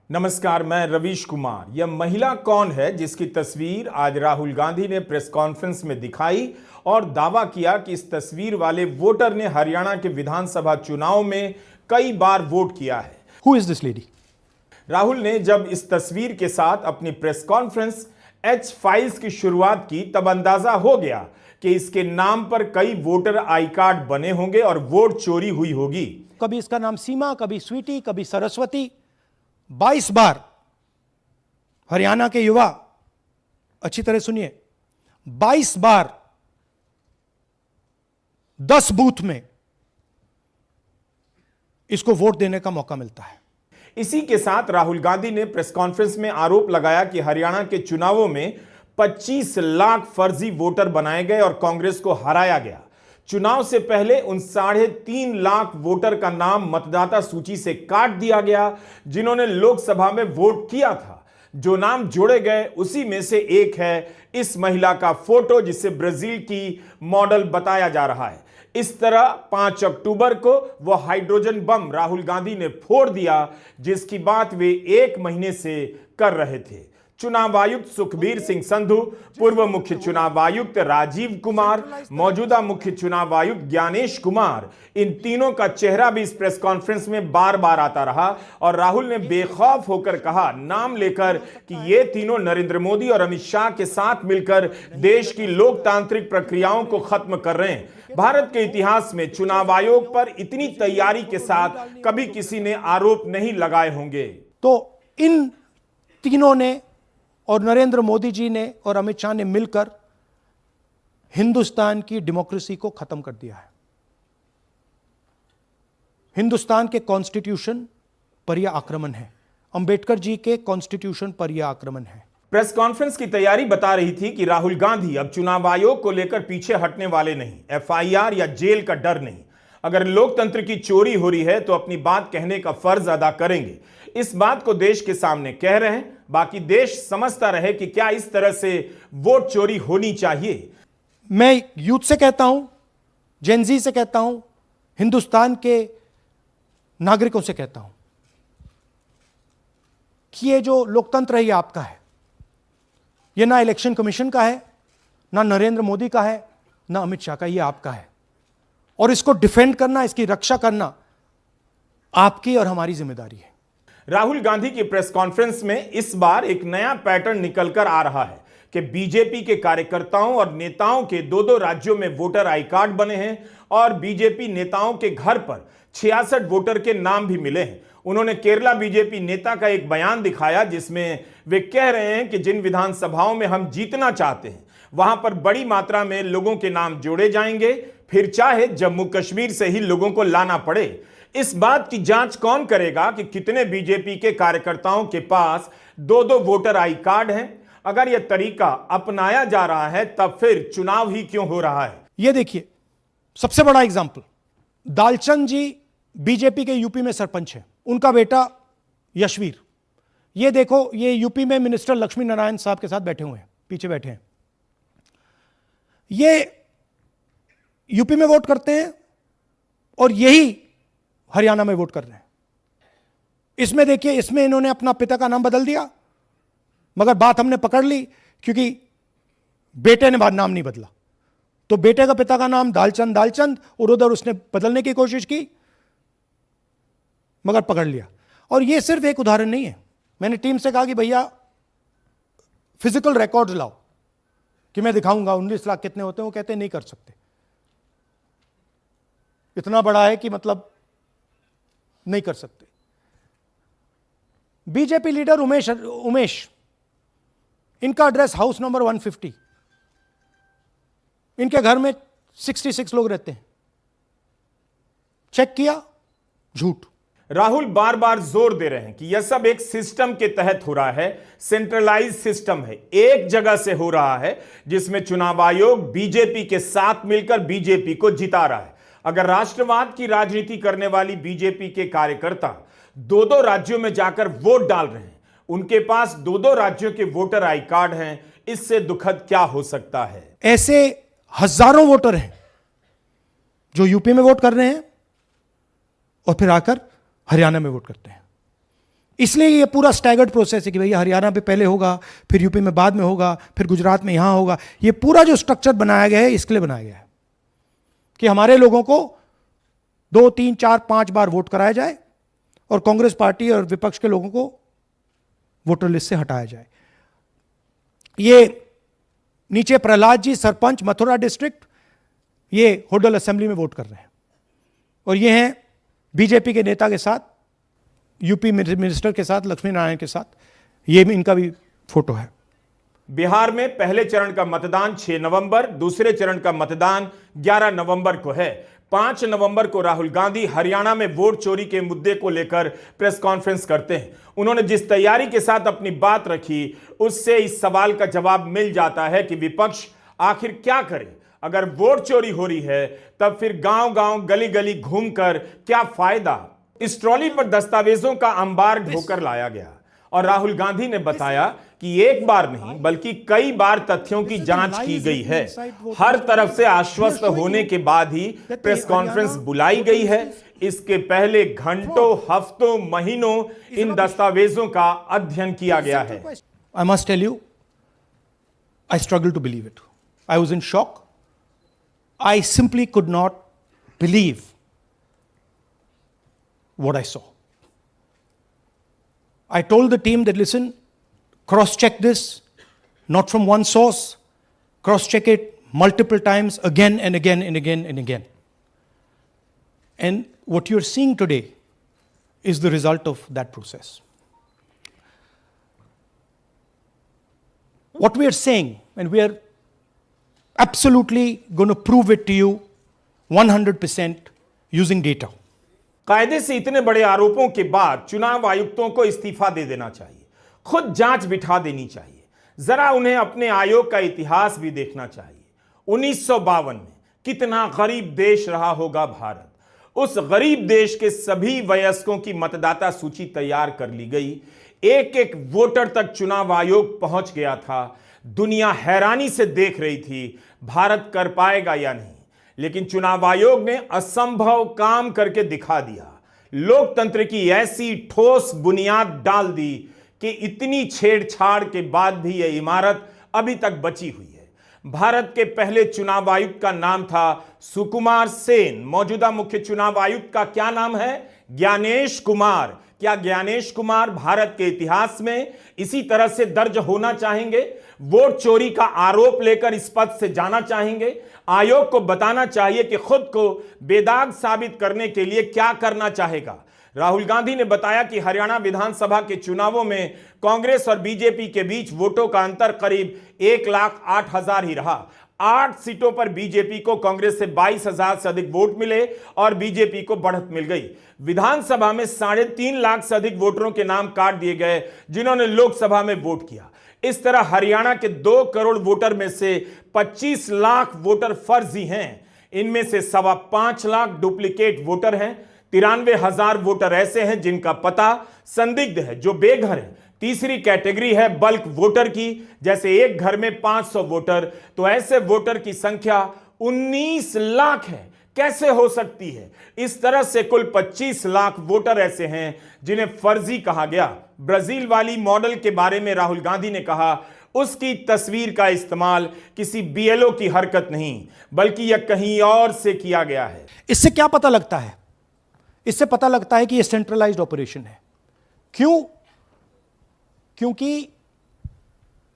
नमस्कार, मैं रवीश कुमार। यह महिला कौन है जिसकी तस्वीर आज राहुल गांधी ने प्रेस कॉन्फ्रेंस में दिखाई और दावा किया कि इस तस्वीर वाले वोटर ने हरियाणा के विधानसभा चुनाव में कई बार वोट किया है। Who is this lady? Rahul ने जब इस तस्वीर के साथ अपनी प्रेस कॉन्फ्रेंस एच फाइल्स की शुरुआत की तब अंदाजा हो गया कि इसके नाम पर कई वोटर आई कार्ड बने होंगे और वोट चोरी हुई होगी। कभी इसका नाम सीमा, कभी स्वीटी, कभी सरस्वती। 22 बार हरियाणा के युवा, अच्छी तरह सुनिए, 22 बार 10 बूथ में इसको वोट देने का मौका मिलता है। इसी के साथ राहुल गांधी ने प्रेस कॉन्फ्रेंस में आरोप लगाया कि हरियाणा के चुनावों में 25 लाख फर्जी वोटर बनाए गए और कांग्रेस को हराया गया। चुनाव से पहले उन 3.5 लाख वोटर का नाम मतदाता सूची से काट दिया गया जिन्होंने लोकसभा में वोट किया था। जो नाम जोड़े गए उसी में से एक है इस महिला का फोटो जिसे ब्राजील की मॉडल बताया जा रहा है। इस तरह 5 अक्टूबर को वो हाइड्रोजन बम राहुल गांधी ने फोड़ दिया जिसकी बात वे 1 महीने से कर रहे थे। चुनाव आयुक्त सुखबीर सिंह संधू, पूर्व मुख्य चुनाव आयुक्त राजीव कुमार, मौजूदा मुख्य चुनाव आयुक्त ज्ञानेश कुमार, इन तीनों का चेहरा भी इस प्रेस कॉन्फ्रेंस में बार बार आता रहा और राहुल ने बेखौफ होकर कहा, नाम लेकर, कि ये तीनों नरेंद्र मोदी और अमित शाह के साथ मिलकर देश की लोकतांत्रिक प्रक्रियाओं को खत्म कर रहे हैं। भारत के इतिहास में चुनाव आयोग पर इतनी तैयारी के साथ कभी किसी ने आरोप नहीं लगाए होंगे। तो इन तीनों ने और नरेंद्र मोदी जी ने और अमित शाह ने मिलकर हिंदुस्तान की डेमोक्रेसी को खत्म कर दिया है। हिंदुस्तान के कॉन्स्टिट्यूशन पर यह आक्रमण है, अंबेडकर जी के कॉन्स्टिट्यूशन पर यह आक्रमण है। प्रेस कॉन्फ्रेंस की तैयारी बता रही थी कि राहुल गांधी अब चुनाव आयोग को लेकर पीछे हटने वाले नहीं, एफआईआर या जेल का डर नहीं। अगर लोकतंत्र की चोरी हो रही है तो अपनी बात कहने का फर्ज अदा करेंगे। इस बात को देश के सामने कह रहे हैं, बाकी देश समझता रहे कि क्या इस तरह से वोट चोरी होनी चाहिए। मैं यूथ से कहता हूं, जेनजी से कहता हूं, हिंदुस्तान के नागरिकों से कहता हूं कि ये जो लोकतंत्र है ये आपका है। ये ना इलेक्शन कमीशन का है, ना नरेंद्र मोदी का है, ना अमित शाह का, ये आपका है। और इसको डिफेंड करना, इसकी रक्षा करना आपकी और हमारी जिम्मेदारी है। राहुल गांधी की प्रेस कॉन्फ्रेंस में इस बार एक नया पैटर्न निकलकर आ रहा है कि बीजेपी के कार्यकर्ताओं और नेताओं के 2-2 राज्यों में वोटर आई कार्ड बने हैं और बीजेपी नेताओं के घर पर 66 वोटर के नाम भी मिले हैं। उन्होंने केरला बीजेपी नेता का एक बयान दिखाया जिसमें वे कह रहे हैं कि जिन विधानसभाओं में हम जीतना चाहते हैं वहां पर बड़ी मात्रा में लोगों के नाम जोड़े जाएंगे, फिर चाहे जम्मू कश्मीर से ही लोगों को लाना पड़े। इस बात की जांच कौन करेगा कि कितने बीजेपी के कार्यकर्ताओं के पास 2-2 वोटर आई कार्ड हैं? अगर यह तरीका अपनाया जा रहा है तब फिर चुनाव ही क्यों हो रहा है? यह देखिए, सबसे बड़ा एग्जाम्पल, दालचंद जी बीजेपी के यूपी में सरपंच है, उनका बेटा यशवीर। ये देखो, ये यूपी में मिनिस्टर लक्ष्मी नारायण साहब के साथ बैठे हुए हैं, पीछे बैठे हैं। ये यूपी में वोट करते हैं और यही हरियाणा में वोट कर रहे हैं। इसमें देखिए, इसमें इन्होंने अपना पिता का नाम बदल दिया, मगर बात हमने पकड़ ली क्योंकि बेटे ने बाद नाम नहीं बदला। तो बेटे का पिता का नाम दालचंद और उधर उसने बदलने की कोशिश की मगर पकड़ लिया। और यह सिर्फ एक उदाहरण नहीं है। मैंने टीम से कहा कि भैया फिजिकल रिकॉर्ड्स लाओ कि मैं दिखाऊंगा 19 लाख कितने होते हैं। वो कहते नहीं कर सकते, इतना बड़ा है कि मतलब नहीं कर सकते। बीजेपी लीडर उमेश, इनका एड्रेस हाउस नंबर 150, इनके घर में 66 लोग रहते हैं। चेक किया, झूठ। राहुल बार बार जोर दे रहे हैं कि यह सब एक सिस्टम के तहत हो रहा है, सेंट्रलाइज सिस्टम है, एक जगह से हो रहा है जिसमें चुनाव आयोग बीजेपी के साथ मिलकर बीजेपी को जिता रहा है। अगर राष्ट्रवाद की राजनीति करने वाली बीजेपी के कार्यकर्ता 2-2 राज्यों में जाकर वोट डाल रहे हैं, उनके पास 2-2 राज्यों के वोटर आई कार्ड हैं, इससे दुखद क्या हो सकता है? ऐसे हजारों वोटर हैं जो यूपी में वोट कर रहे हैं और फिर आकर हरियाणा में वोट करते हैं। इसलिए ये पूरा स्टैगर्ड प्रोसेस है कि भैया हरियाणा पे पहले होगा, फिर यूपी में बाद में होगा, फिर गुजरात में यहां होगा। ये पूरा जो स्ट्रक्चर बनाया गया है इसके लिए बनाया गया है कि हमारे लोगों को 2, 3, 4, 5 बार वोट कराया जाए और कांग्रेस पार्टी और विपक्ष के लोगों को वोटर लिस्ट से हटाया जाए। ये नीचे प्रहलाद जी सरपंच मथुरा डिस्ट्रिक्ट, ये होडल असेंबली में वोट कर रहे हैं और ये हैं बीजेपी के नेता के साथ, यूपी मिनिस्टर के साथ, लक्ष्मी नारायण के साथ, ये इनका भी फोटो है। बिहार में पहले चरण का मतदान 6 नवंबर, दूसरे चरण का मतदान 11 नवंबर को है। 5 नवंबर को राहुल गांधी हरियाणा में वोट चोरी के मुद्दे को लेकर प्रेस कॉन्फ्रेंस करते हैं। उन्होंने जिस तैयारी के साथ अपनी बात रखी, उससे इस सवाल का जवाब मिल जाता है कि विपक्ष आखिर क्या करे। अगर वोट चोरी हो रही है तब फिर गांव-गांव, गली-गली घूमकर क्या फायदा। इस ट्रॉली पर दस्तावेजों का अंबार ढोकर लाया गया और राहुल गांधी ने बताया कि एक बार नहीं बल्कि कई बार तथ्यों की जांच की गई है। हर तरफ से आश्वस्त होने के बाद ही प्रेस कॉन्फ्रेंस बुलाई गई है। इसके पहले घंटों, हफ्तों, महीनों इन दस्तावेजों का अध्ययन किया गया है। I must tell you, I struggle to believe it. I was in shock. I simply could not believe what I saw. I told the team that, listen, cross-check this, not from one source, cross-check it multiple times, again and again and again and again. And what you're seeing today is the result of that process. What we are saying, and we are absolutely going to prove it to you 100% using data. कायदे से इतने बड़े आरोपों के बाद चुनाव आयुक्तों को इस्तीफा दे देना चाहिए, खुद जांच बिठा देनी चाहिए। जरा उन्हें अपने आयोग का इतिहास भी देखना चाहिए। 1952 में कितना गरीब देश रहा होगा भारत। उस गरीब देश के सभी वयस्कों की मतदाता सूची तैयार कर ली गई। एक एक वोटर तक चुनाव आयोग पहुंच गया था। दुनिया हैरानी से देख रही थी भारत कर पाएगा या नहीं, लेकिन चुनाव आयोग ने असंभव काम करके दिखा दिया। लोकतंत्र की ऐसी ठोस बुनियाद डाल दी कि इतनी छेड़छाड़ के बाद भी यह इमारत अभी तक बची हुई है। भारत के पहले चुनाव आयुक्त का नाम था सुकुमार सेन। मौजूदा मुख्य चुनाव आयुक्त का क्या नाम है? ज्ञानेश कुमार। क्या ज्ञानेश कुमार भारत के इतिहास में इसी तरह से दर्ज होना चाहेंगे? वोट चोरी का आरोप लेकर इस पद से जाना चाहेंगे? आयोग को बताना चाहिए कि खुद को बेदाग साबित करने के लिए क्या करना चाहेगा। राहुल गांधी ने बताया कि हरियाणा विधानसभा के चुनावों में कांग्रेस और बीजेपी के बीच वोटों का अंतर करीब 1,08,000 ही रहा। 8 सीटों पर बीजेपी को कांग्रेस से 22,000 से अधिक वोट मिले और बीजेपी को बढ़त मिल गई। विधानसभा में 3.5 लाख से अधिक वोटरों के नाम काट दिए गए जिन्होंने लोकसभा में वोट किया। इस तरह हरियाणा के 2 करोड़ वोटर में से 25 लाख वोटर फर्जी हैं। इनमें से 5.25 लाख डुप्लीकेट वोटर हैं। 93,000 वोटर ऐसे हैं जिनका पता संदिग्ध है, जो बेघर हैं। तीसरी कैटेगरी है बल्क वोटर की, जैसे एक घर में 500 वोटर, तो ऐसे वोटर की संख्या 19 लाख है। कैसे हो सकती है? इस तरह से कुल 25 लाख वोटर ऐसे हैं जिन्हें फर्जी कहा गया। ब्राजील वाली मॉडल के बारे में राहुल गांधी ने कहा, उसकी तस्वीर का इस्तेमाल किसी बीएलओ की हरकत नहीं, बल्कि यह कहीं और से किया गया है। इससे क्या पता लगता है? इससे पता लगता है कि यह सेंट्रलाइज्ड ऑपरेशन है। क्यों? क्योंकि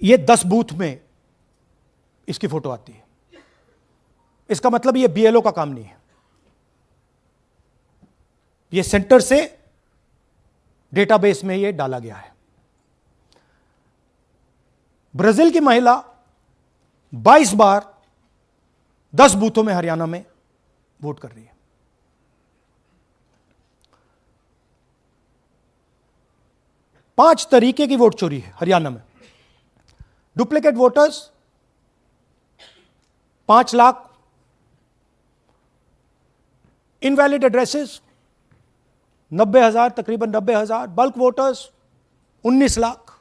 यह 10 बूथ में इसकी फोटो आती है। इसका मतलब यह बीएलओ का काम नहीं है, यह सेंटर से डेटाबेस में यह डाला गया है। ब्राजील की महिला 22 बार 10 बूथों में हरियाणा में वोट कर रही है। पांच तरीके की वोट चोरी है हरियाणा में। Duplicate voters 5 lakh, invalid addresses 90,000, तकरीबन 90,000, बल्क वोटर्स 19 लाख।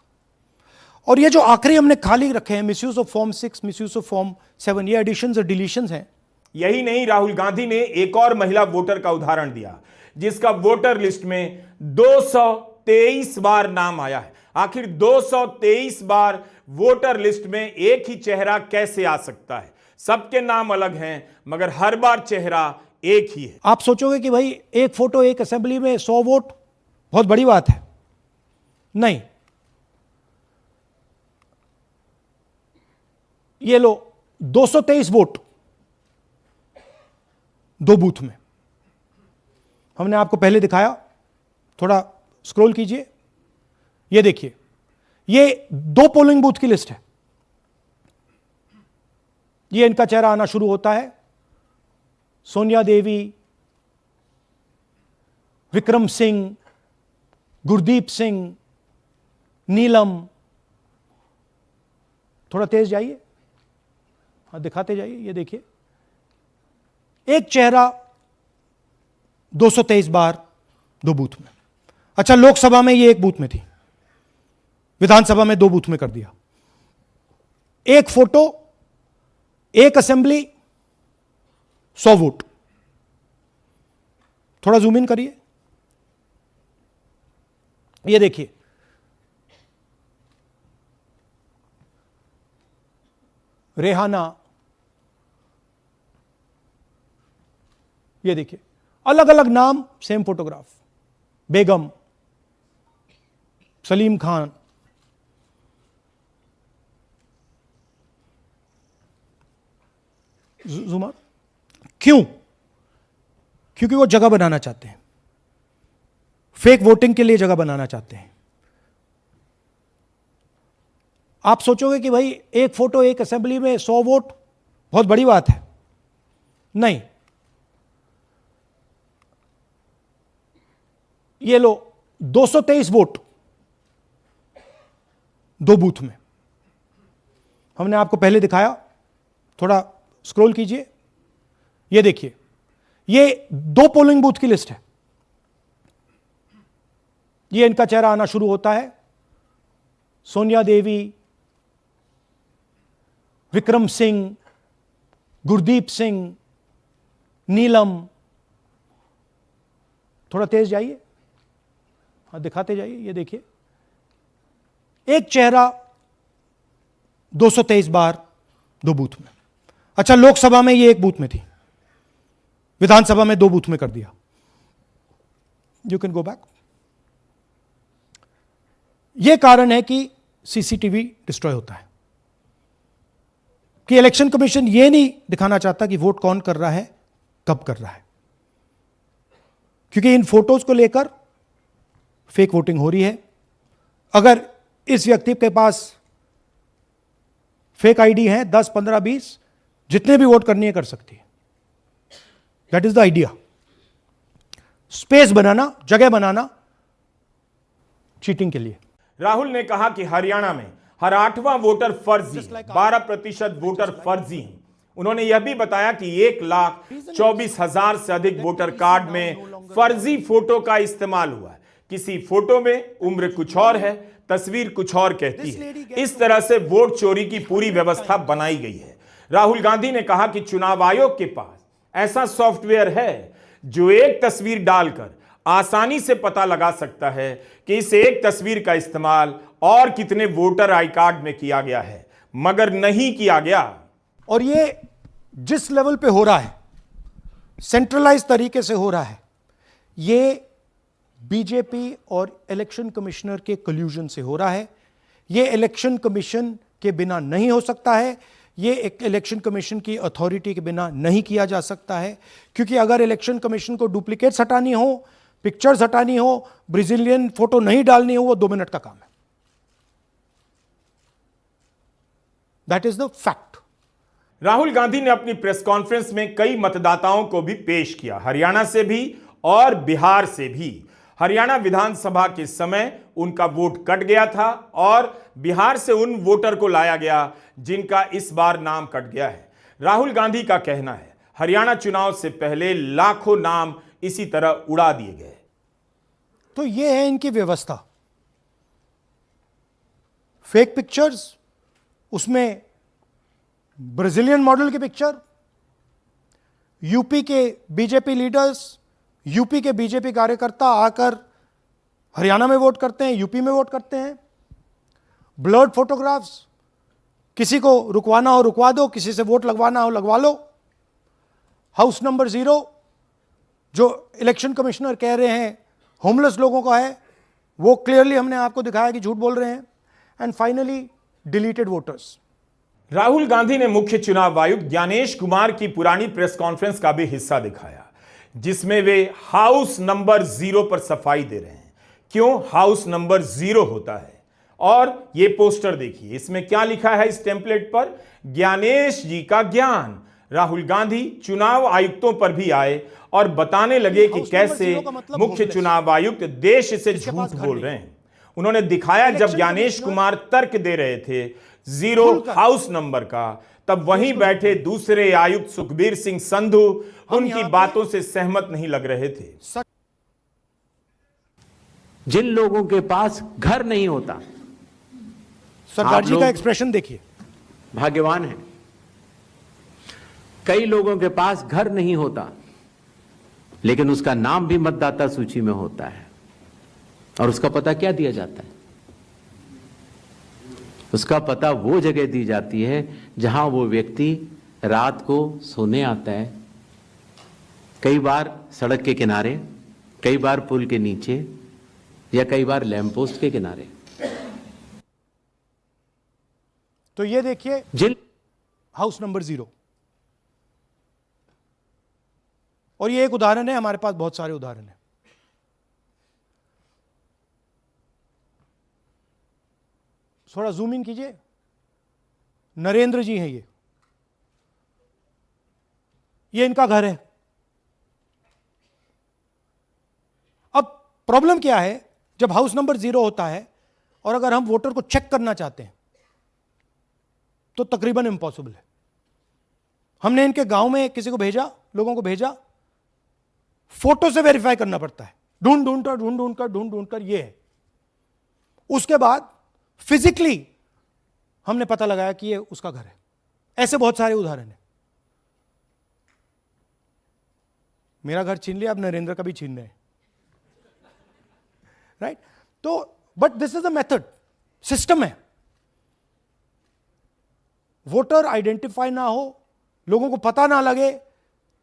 और ये जो आखिरी हमने खाली रखे हैं, misuse of form 6, misuse of form 7, ये एडिशंस और डिलीशंस हैं। यही नहीं, राहुल गांधी ने एक और महिला वोटर का उदाहरण दिया जिसका वोटर लिस्ट में 223 बार नाम आया है। आखिर 223 बार वोटर लिस्ट में एक ही चेहरा कैसे आ सकता है? सबके नाम अलग हैं, मगर हर बार चेहरा एक ही है। आप सोचोगे कि भाई एक फोटो एक असेंबली में 100 वोट बहुत बड़ी बात है। नहीं, ये लो 223 वोट 2 बूथ में। हमने आपको पहले दिखाया, थोड़ा स्क्रॉल कीजिए, ये देखिए, ये 2 पोलिंग बूथ की लिस्ट है। ये इनका चेहरा आना शुरू होता है। सोनिया देवी, विक्रम सिंह, गुरदीप सिंह, नीलम। थोड़ा तेज जाइए, हाँ दिखाते जाइए, ये देखिए, एक चेहरा 223 बार 2 बूथ में। अच्छा, लोकसभा में ये 1 बूथ में थी, विधानसभा में 2 बूथ में कर दिया। एक फोटो एक असेंबली 100 वोट। थोड़ा जूम इन करिए, ये देखिए, रेहाना, ये देखिए, अलग अलग नाम, सेम फोटोग्राफ। बेगम, सलीम खान, जुमर। क्यों? क्योंकि वो जगह बनाना चाहते हैं, फेक वोटिंग के लिए जगह बनाना चाहते हैं। आप सोचोगे कि भाई एक फोटो एक असेंबली में 100 वोट बहुत बड़ी बात है। नहीं, ये लो 223 वोट 2 बूथ में। हमने आपको पहले दिखाया, थोड़ा स्क्रॉल कीजिए, ये देखिए, ये 2 पोलिंग बूथ की लिस्ट है। ये इनका चेहरा आना शुरू होता है। सोनिया देवी, विक्रम सिंह, गुरदीप सिंह, नीलम। थोड़ा तेज जाइए, हाँ दिखाते जाइए, ये देखिए, एक चेहरा 223 बार 2 बूथ में। अच्छा, लोकसभा में ये 1 बूथ में थी, विधानसभा में 2 बूथ में कर दिया। You can go back. यह कारण है कि सीसीटीवी डिस्ट्रॉय होता है, कि इलेक्शन कमीशन यह नहीं दिखाना चाहता कि वोट कौन कर रहा है, कब कर रहा है, क्योंकि इन फोटोज को लेकर फेक वोटिंग हो रही है। अगर इस व्यक्ति के पास फेक आईडी है 10, 15, 20, जितने भी वोट करनी है कर सकती है। That is the idea, space बनाना, जगह बनाना चीटिंग के लिए। राहुल ने कहा कि हरियाणा में हर 8वां वोटर फर्जी, 12% वोटर फर्जी हैं। उन्होंने यह भी बताया कि 1,24,000 से अधिक वोटर कार्ड में फर्जी फोटो का इस्तेमाल हुआ है। किसी फोटो में उम्र कुछ और है, तस्वीर कुछ और कहती है। इस तरह से वोट चोरी की पूरी व्यवस्था बनाई गई है। राहुल गांधी ने कहा कि चुनाव आयोग के पास ऐसा सॉफ्टवेयर है जो एक तस्वीर डालकर आसानी से पता लगा सकता है कि इस एक तस्वीर का इस्तेमाल और कितने वोटर आई कार्ड में किया गया है, मगर नहीं किया गया। और ये जिस लेवल पे हो रहा है, सेंट्रलाइज तरीके से हो रहा है, ये बीजेपी और इलेक्शन कमिश्नर के कल्यूजन से हो रहा है। ये इलेक्शन कमीशन के बिना नहीं हो सकता है, ये एक इलेक्शन कमीशन की अथॉरिटी के बिना नहीं किया जा सकता है। क्योंकि अगर इलेक्शन कमीशन को डुप्लीकेट्स हटानी हो, पिक्चर्स हटानी हो, ब्राजीलियन फोटो नहीं डालनी हो, वो 2 मिनट का काम है। That is the fact. Rahul Gandhi ने अपनी प्रेस कॉन्फ्रेंस में कई मतदाताओं को भी पेश किया, हरियाणा से भी और बिहार से भी। हरियाणा विधानसभा के समय उनका वोट कट गया था और बिहार से उन वोटर को लाया गया जिनका इस बार नाम कट गया है। राहुल गांधी का कहना है, हरियाणा चुनाव से पहले लाखों नाम इसी तरह उड़ा दिए गए। तो ये है इनकी व्यवस्था, फेक पिक्चर्स, उसमें ब्राजीलियन मॉडल की पिक्चर, यूपी के बीजेपी लीडर्स, यूपी के बीजेपी कार्यकर्ता आकर हरियाणा में वोट करते हैं, यूपी में वोट करते हैं। ब्लर्ड फोटोग्राफ्स, किसी को रुकवाना हो रुकवा दो, किसी से वोट लगवाना हो लगवा लो। हाउस नंबर 0 जो इलेक्शन कमिश्नर कह रहे हैं होमलेस लोगों का है, वो क्लियरली हमने आपको दिखाया कि झूठ बोल रहे हैं। And finally deleted voters. Rahul Gandhi ने मुख्य चुनाव आयुक्त ज्ञानेश कुमार की पुरानी प्रेस कॉन्फ्रेंस का भी हिस्सा दिखाया, जिसमें वे हाउस नंबर 0 पर सफाई दे रहे हैं। क्यों हाउस नंबर 0 होता है, और ये पोस्टर देखिए, इसमें क्या लिखा है इस टेम्पलेट पर, ज्ञानेश जी का ज्ञान। राहुल गांधी चुनाव आयुक्तों पर भी आए और बताने लगे कि कैसे मुख्य चुनाव आयुक्त देश से झूठ बोल रहे हैं। उन्होंने दिखाया जब ज्ञानेश कुमार तर्क दे रहे थे 0 हाउस नंबर का, तब वहीं बैठे दूसरे आयुक्त सुखबीर सिंह संधू उनकी बातों से सहमत नहीं लग रहे थे। जिन लोगों के पास घर नहीं होता, सरदार जी का एक्सप्रेशन देखिए, भाग्यवान है। कई लोगों के पास घर नहीं होता, लेकिन उसका नाम भी मतदाता सूची में होता है। और उसका पता क्या दिया जाता है? उसका पता वो जगह दी जाती है जहां वो व्यक्ति रात को सोने आता है, कई बार सड़क के किनारे, कई बार पुल के नीचे, या कई बार लैंप पोस्ट के किनारे। तो ये देखिए जिन हाउस नंबर 0, और ये एक उदाहरण है, हमारे पास बहुत सारे उदाहरण हैं। थोड़ा जूम इन कीजिए। नरेंद्र जी हैं ये इनका घर है। अब प्रॉब्लम क्या है, जब हाउस नंबर 0 होता है और अगर हम वोटर को चेक करना चाहते हैं तो तकरीबन इम्पॉसिबल है। हमने इनके गांव में किसी को भेजा, लोगों को भेजा, फोटो से वेरीफाई करना पड़ता है, ढूंढ कर ये है। उसके बाद फिजिकली हमने पता लगाया कि ये उसका घर है। ऐसे बहुत सारे उदाहरण हैं। मेरा घर छीन लिया, अब नरेंद्र का भी छीन रहे हैं, राइट? तो but this is a method, system है। वोटर आइडेंटिफाई ना हो, लोगों को पता ना लगे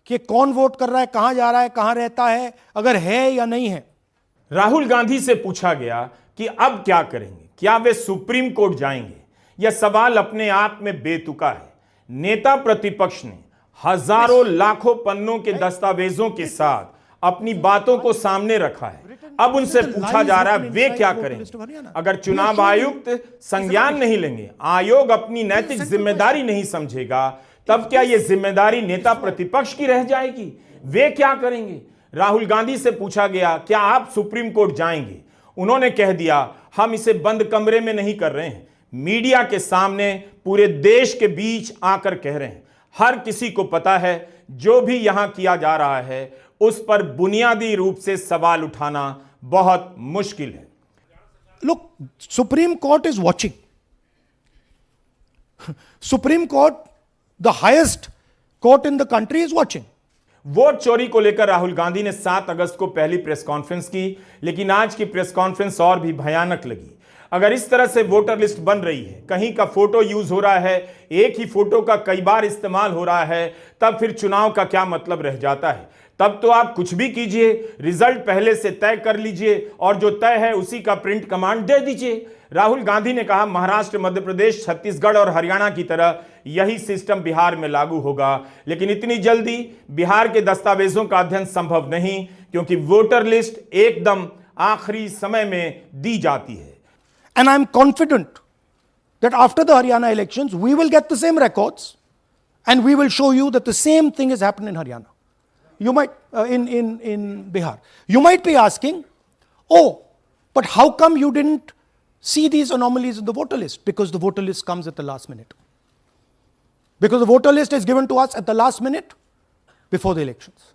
कि कौन वोट कर रहा है, कहां जा रहा है, कहां रहता है, अगर है या नहीं है। राहुल गांधी से पूछा गया कि अब क्या करेंगे, क्या वे सुप्रीम कोर्ट जाएंगे? यह सवाल अपने आप में बेतुका है। नेता प्रतिपक्ष ने हजारों लाखों पन्नों के दस्तावेजों के साथ अपनी बातों को सामने रखा है। अब उनसे पूछा जा रहा है वे क्या करेंगे। अगर चुनाव आयुक्त संज्ञान नहीं लेंगे, आयोग अपनी नैतिक जिम्मेदारी नहीं समझेगा, तब क्या यह जिम्मेदारी नेता प्रतिपक्ष की रह जाएगी? वे क्या करेंगे? राहुल गांधी से पूछा गया क्या आप सुप्रीम कोर्ट जाएंगे? उन्होंने कह दिया हम इसे बंद कमरे में नहीं कर रहे हैं, मीडिया के सामने पूरे देश के बीच आकर कह रहे हैं। हर किसी को पता है जो भी यहां किया जा रहा है उस पर बुनियादी रूप से सवाल उठाना बहुत मुश्किल है। Look, supreme court is watching. Supreme court, the highest court in the country, is watching. Vote चोरी को लेकर राहुल गांधी ने 7 अगस्त को पहली प्रेस कॉन्फ्रेंस की, लेकिन आज की प्रेस कॉन्फ्रेंस और भी भयानक लगी। अगर इस तरह से वोटर लिस्ट बन रही है, कहीं का फोटो यूज हो रहा है, एक ही फोटो का कई बार इस्तेमाल हो रहा है, तब फिर चुनाव का क्या मतलब रह जाता है? तब तो आप कुछ भी कीजिए, रिजल्ट पहले से तय कर लीजिए और जो तय है उसी का प्रिंट कमांड दे दीजिए। राहुल गांधी ने कहा महाराष्ट्र, मध्य प्रदेश, छत्तीसगढ़ और हरियाणा की तरह यही सिस्टम बिहार में लागू होगा, लेकिन इतनी जल्दी बिहार के दस्तावेजों का अध्ययन संभव नहीं, क्योंकि वोटर लिस्ट एकदम आखिरी समय में दी जाती है। And I'm confident that after the Haryana elections, we will get the same records and we will show you that the same thing has happened in Haryana. You might, in Bihar. You might be asking, oh, but how come you didn't see these anomalies in the voter list? Because the voter list comes at the last minute. Because the voter list is given to us at the last minute before the elections.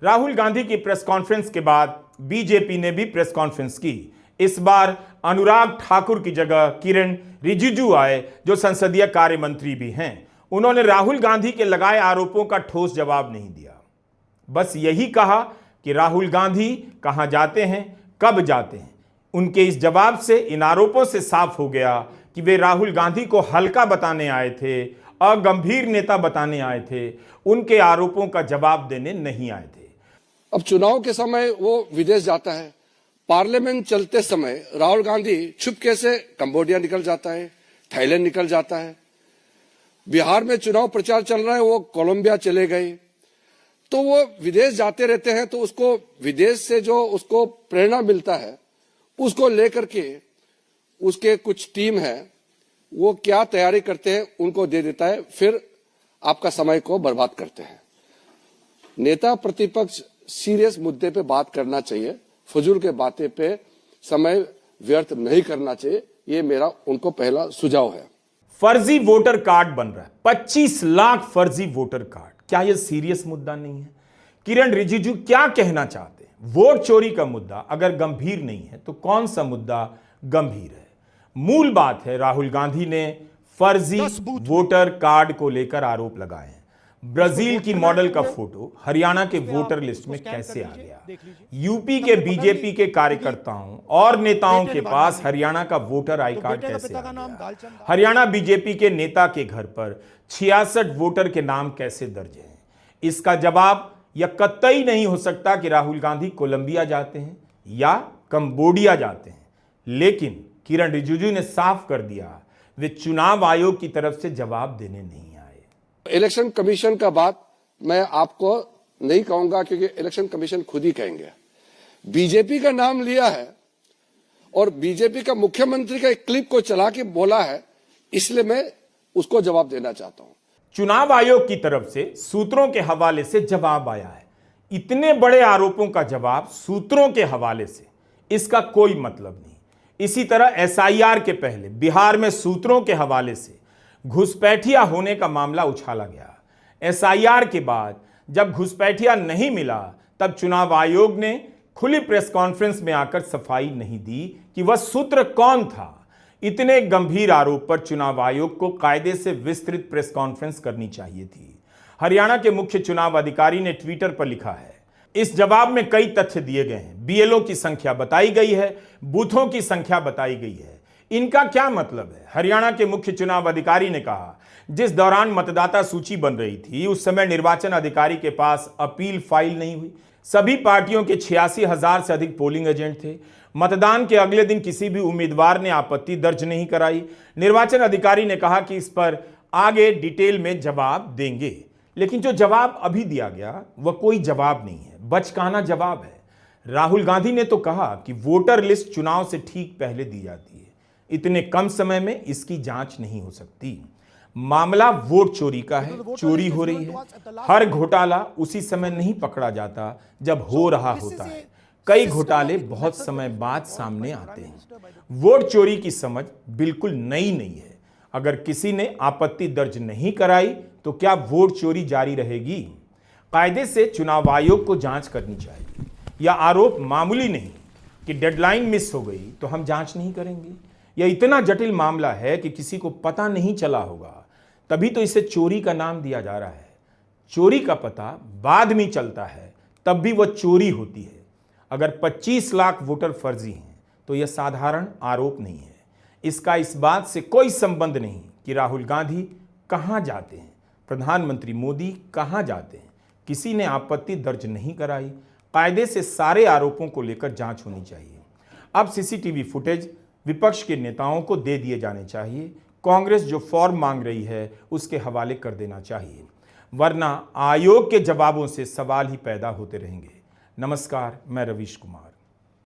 Rahul Gandhi की press conference के बाद BJP ने भी press conference की। इस बार अनुराग ठाकुर की जगह किरण रिजिजू आए, जो संसदीय कार्य मंत्री भी हैं। उन्होंने राहुल गांधी के लगाए आरोपों का ठोस जवाब नहीं दिया, बस यही कहा कि राहुल गांधी कहां जाते हैं, कब जाते हैं? उनके इस जवाब से, इन आरोपों से साफ हो गया कि वे राहुल गांधी को हल्का बताने आए थे, अगंभीर नेता बताने आए थे, उनके आरोपों का जवाब देने नहीं आए थे। अब चुनाव के समय वो विदेश जाता है, पार्लियामेंट चलते समय राहुल गांधी चुपके से कंबोडिया निकल जाता है, थाईलैंड निकल जाता है। बिहार में चुनाव प्रचार चल रहा है, वो कोलंबिया चले गए। तो वो विदेश जाते रहते हैं, तो उसको विदेश से जो उसको प्रेरणा मिलता है, उसको लेकर के उसके कुछ टीम है, वो क्या तैयारी करते हैं उनको दे देता है, फिर आपका समय को बर्बाद करते हैं। नेता प्रतिपक्ष सीरियस मुद्दे पे बात करना चाहिए, फजूल के बातें पे समय व्यर्थ नहीं करना चाहिए, ये मेरा उनको पहला सुझाव है। फर्जी वोटर कार्ड बन रहा है, 25 लाख फर्जी वोटर कार्ड। क्या यह सीरियस मुद्दा नहीं है? किरण रिजिजू क्या कहना चाहते हैं? वोट चोरी का मुद्दा अगर गंभीर नहीं है तो कौन सा मुद्दा गंभीर है? मूल बात है, राहुल गांधी ने फर्जी वोटर कार्ड को लेकर आरोप लगाए हैं। ब्राजील की मॉडल का फोटो हरियाणा के वोटर लिस्ट में कैसे आ गया? यूपी के बीजेपी के कार्यकर्ताओं और नेताओं के पास हरियाणा का वोटर आई कार्ड कैसे आ गया? हरियाणा बीजेपी के नेता के घर पर 66 वोटर के नाम कैसे दर्ज हैं? इसका जवाब यह कतई नहीं हो सकता कि राहुल गांधी कोलंबिया जाते हैं या कंबोडिया जाते हैं। लेकिन किरण रिजिजू ने साफ कर दिया, वे चुनाव आयोग की तरफ से जवाब देने नहीं आए। इलेक्शन कमीशन का बात मैं आपको नहीं कहूंगा, क्योंकि इलेक्शन कमीशन खुद ही कहेंगे। बीजेपी का नाम लिया है और बीजेपी का मुख्यमंत्री का एक क्लिप को चला के बोला है, इसलिए मैं उसको जवाब देना चाहता हूं। चुनाव आयोग की तरफ से सूत्रों के हवाले से जवाब आया है। इतने बड़े आरोपों का जवाब सूत्रों के हवाले से, इसका कोई मतलब नहीं। इसी तरह एसआईआर के पहले बिहार में सूत्रों के हवाले से घुसपैठिया होने का मामला उछाला गया। एसआईआर के बाद जब घुसपैठिया नहीं मिला, तब चुनाव आयोग ने खुली प्रेस कॉन्फ्रेंस में आकर सफाई नहीं दी कि वह सूत्र कौन था। इतने गंभीर आरोप पर चुनाव आयोग को कायदे से विस्तृत प्रेस कॉन्फ्रेंस करनी चाहिए थी। हरियाणा के मुख्य चुनाव अधिकारी ने ट्विटर पर लिखा है, इस जवाब में कई तथ्य दिए गए हैं, बीएलओ की संख्या बताई गई है, बूथों की संख्या बताई गई है। इनका क्या मतलब है? हरियाणा के मुख्य चुनाव अधिकारी ने कहा, जिस दौरान मतदाता सूची बन रही थी उस समय निर्वाचन अधिकारी के पास अपील फाइल नहीं हुई। सभी पार्टियों के 86,000 से अधिक पोलिंग एजेंट थे। मतदान के अगले दिन किसी भी उम्मीदवार ने आपत्ति दर्ज नहीं कराई। निर्वाचन अधिकारी ने कहा कि इस पर आगे डिटेल में जवाब देंगे, लेकिन जो जवाब अभी दिया गया वह कोई जवाब नहीं है, बचकाना जवाब है। राहुल गांधी ने तो कहा कि वोटर लिस्ट चुनाव से ठीक पहले दी जाती है। इतने कम समय में इसकी जांच नहीं हो सकती। मामला वोट चोरी का है, चोरी हो रही है। हर घोटाला उसी समय नहीं पकड़ा जाता जब हो रहा होता है। कई घोटाले बहुत समय बाद सामने आते हैं। वोट चोरी की समझ बिल्कुल नई नहीं है। अगर किसी ने आपत्ति दर्ज नहीं कराई तो क्या वोट चोरी जारी रहेगी? कायदे से चुनाव आयोग को जांच करनी चाहिए। यह आरोप मामूली नहीं कि डेडलाइन मिस हो गई तो हम जांच नहीं करेंगे। यह इतना जटिल मामला है कि किसी को पता नहीं चला होगा, तभी तो इसे चोरी का नाम दिया जा रहा है। चोरी का पता बाद में चलता है, तब भी वह चोरी होती है। अगर 25 लाख वोटर फर्जी हैं तो यह साधारण आरोप नहीं है। इसका इस बात से कोई संबंध नहीं कि राहुल गांधी कहां जाते हैं, प्रधानमंत्री मोदी कहां जाते हैं। किसी ने आपत्ति दर्ज नहीं कराई। कायदे से सारे आरोपों को लेकर जांच होनी चाहिए। अब सीसीटीवी फुटेज विपक्ष के नेताओं को दे दिए जाने चाहिए। कांग्रेस जो फॉर्म मांग रही है उसके हवाले कर देना चाहिए, वरना आयोग के जवाबों से सवाल ही पैदा होते रहेंगे। नमस्कार, मैं रवीश कुमार।